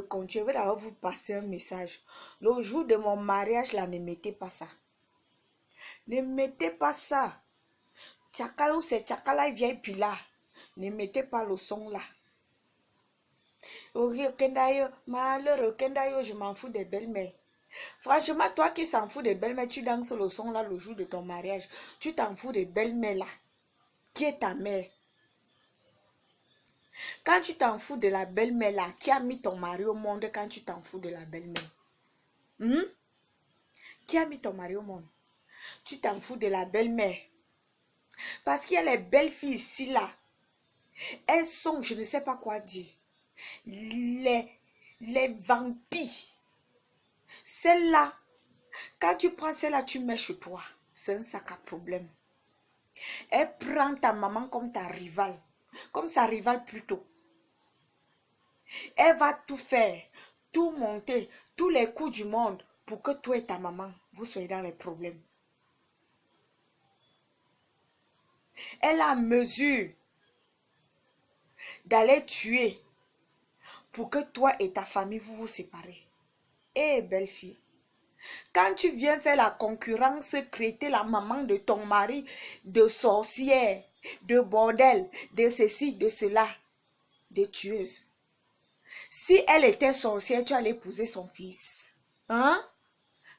continuer, je vais d'abord vous passer un message. Le jour de mon mariage, là, ne mettez pas ça. Ne mettez pas ça. Tchakala ou c'est tchakala, il vient et puis là. Ne mettez pas le son là. Malheureux, je m'en fous des belles-mères. Franchement, toi qui s'en fous des belles-mères, tu danses le son là le jour de ton mariage. Tu t'en fous des belles-mères là. Qui est ta mère? Quand tu t'en fous de la belle-mère là, qui a mis ton mari au monde quand tu t'en fous de la belle-mère? Qui a mis ton mari au monde? Tu t'en fous de la belle-mère. Parce qu'il y a les belles filles ici là. Elles sont, je ne sais pas quoi dire. Les vampires. Celle-là, quand tu prends celle-là, tu mets chez toi. C'est un sac à problème. Elle prend ta maman comme ta rivale. Comme sa rivale plutôt. Elle va tout faire. Tout monter. Tous les coups du monde. Pour que toi et ta maman, vous soyez dans les problèmes. Elle a mesure d'aller tuer. Pour que toi et ta famille, vous vous séparez. Eh, belle fille. Quand tu viens faire la concurrence, traiter la maman de ton mari de sorcière, de bordel, de ceci, de cela, de tueuse. Si elle était sorcière, tu allais épouser son fils. Hein?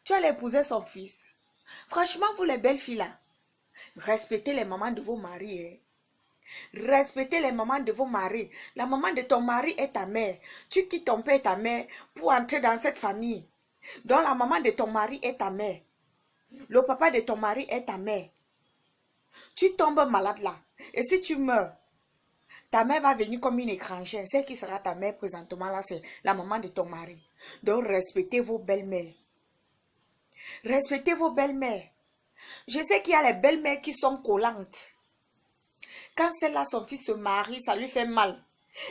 Tu allais épouser son fils. Franchement, vous les belles filles là, respectez les mamans de vos maris. Hein? Respectez les mamans de vos maris. La maman de ton mari est ta mère. Tu quittes ton père et ta mère pour entrer dans cette famille. Donc la maman de ton mari est ta mère. Le papa de ton mari est ta mère. Tu tombes malade là. Et si tu meurs, ta mère va venir comme une étrangère. Celle qui sera ta mère présentement là, c'est la maman de ton mari. Donc respectez vos belles-mères. Respectez vos belles-mères. Je sais qu'il y a les belles-mères qui sont collantes. Quand celle-là, son fils se marie, ça lui fait mal.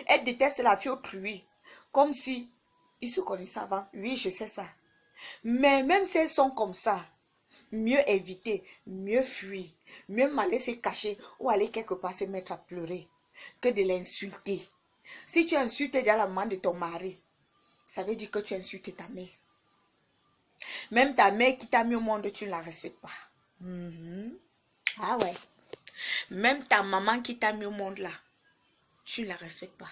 Elle déteste la fille autrui. Comme si ils se connaissaient avant. Oui, je sais ça. Mais même si elles sont comme ça, mieux éviter, mieux fuir, mieux aller se cacher ou aller quelque part se mettre à pleurer que de l'insulter. Si tu insultes déjà la maman de ton mari, ça veut dire que tu insultes ta mère. Même ta mère qui t'a mis au monde, tu ne la respectes pas. Ah ouais. Même ta maman qui t'a mis au monde là, tu ne la respectes pas.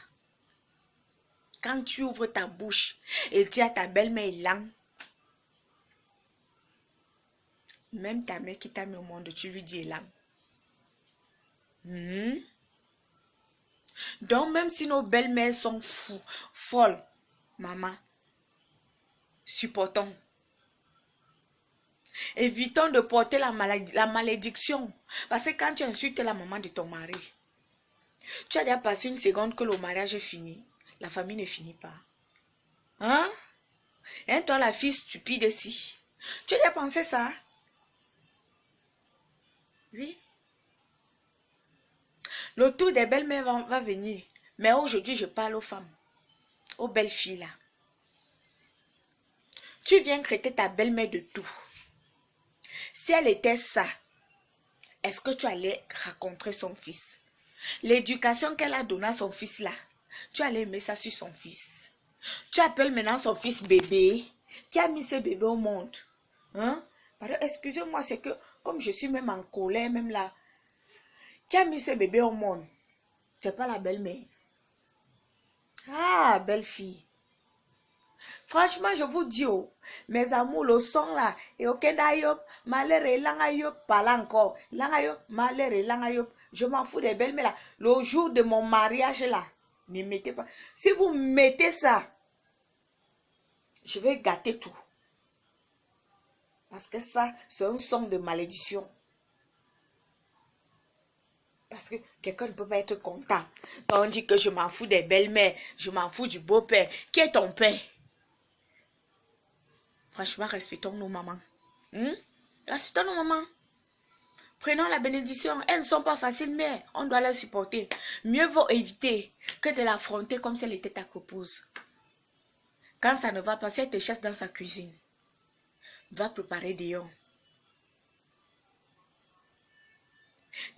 Quand tu ouvres ta bouche et dis à ta belle-mère Ilan, même ta mère qui t'a mis au monde, tu lui dis Ilan. Donc même si nos belles-mères sont folles, maman, supportons. Évitons de porter la malédiction. Parce que quand tu insultes la maman de ton mari, tu as déjà passé une seconde que le mariage est fini. La famille ne finit pas. Hein? Et toi, la fille stupide ici. Tu as déjà pensé ça? Oui. Le tour des belles-mères va venir. Mais aujourd'hui, je parle aux femmes. Aux belles filles là. Tu viens traiter ta belle-mère de tout. Si elle était ça, est-ce que tu allais rencontrer son fils? L'éducation qu'elle a donnée à son fils là, tu allais aimer ça sur son fils. Tu appelles maintenant son fils bébé. Qui a mis ce bébé au monde? Hein? Pardon, excusez-moi, c'est que comme je suis même en colère, même là. Qui a mis ce bébé au monde? C'est pas la belle-mère. Ah, belle fille. Franchement, je vous dis, oh, mes amours, le son là, et aucun d'ailleurs, malheur et langayop, pas encore. Langayop, malheur et langayop. Je m'en fous des belles, mais là, le jour de mon mariage là, ne mettez pas. Si vous mettez ça, je vais gâter tout. Parce que ça, c'est un son de malédiction. Parce que quelqu'un ne peut pas être content. Quand on dit que je m'en fous des belles-mères, je m'en fous du beau-père. Qui est ton père? Franchement, respectons nos mamans. Respectons nos mamans. Prenons la bénédiction. Elles ne sont pas faciles, mais on doit les supporter. Mieux vaut éviter que de l'affronter comme si elle était ta épouse. Quand ça ne va pas, si elle te chasse dans sa cuisine, va préparer dehors.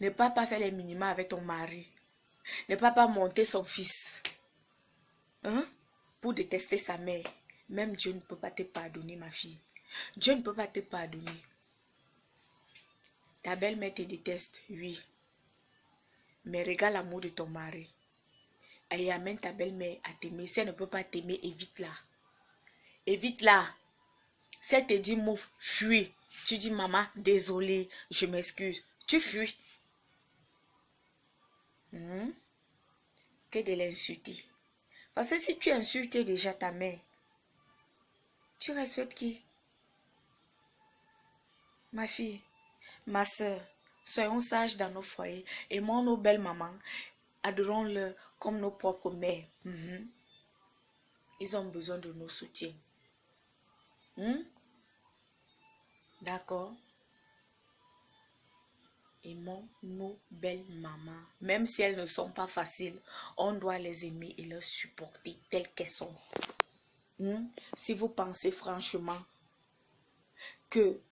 Ne pas faire les minima avec ton mari. Ne pas monter son fils. Hein? pour détester sa mère. Même Dieu ne peut pas te pardonner, ma fille. Dieu ne peut pas te pardonner. Ta belle-mère te déteste, oui. Mais regarde l'amour de ton mari. Et amène ta belle-mère à t'aimer. Si elle ne peut pas t'aimer, évite-la. Évite-la. Si elle te dit mouf, fuis. Tu dis maman, désolé, je m'excuse. Tu fuis. Que de l'insulter. Parce que si tu insultes déjà ta mère, tu respectes qui? Ma fille, ma soeur, soyons sages dans nos foyers. Aimons nos belles mamans. Adorons-les comme nos propres mères. Ils ont besoin de nos soutiens. D'accord? Aimons nos belles mamans. Même si elles ne sont pas faciles, on doit les aimer et les supporter telles qu'elles sont. Si vous pensez franchement que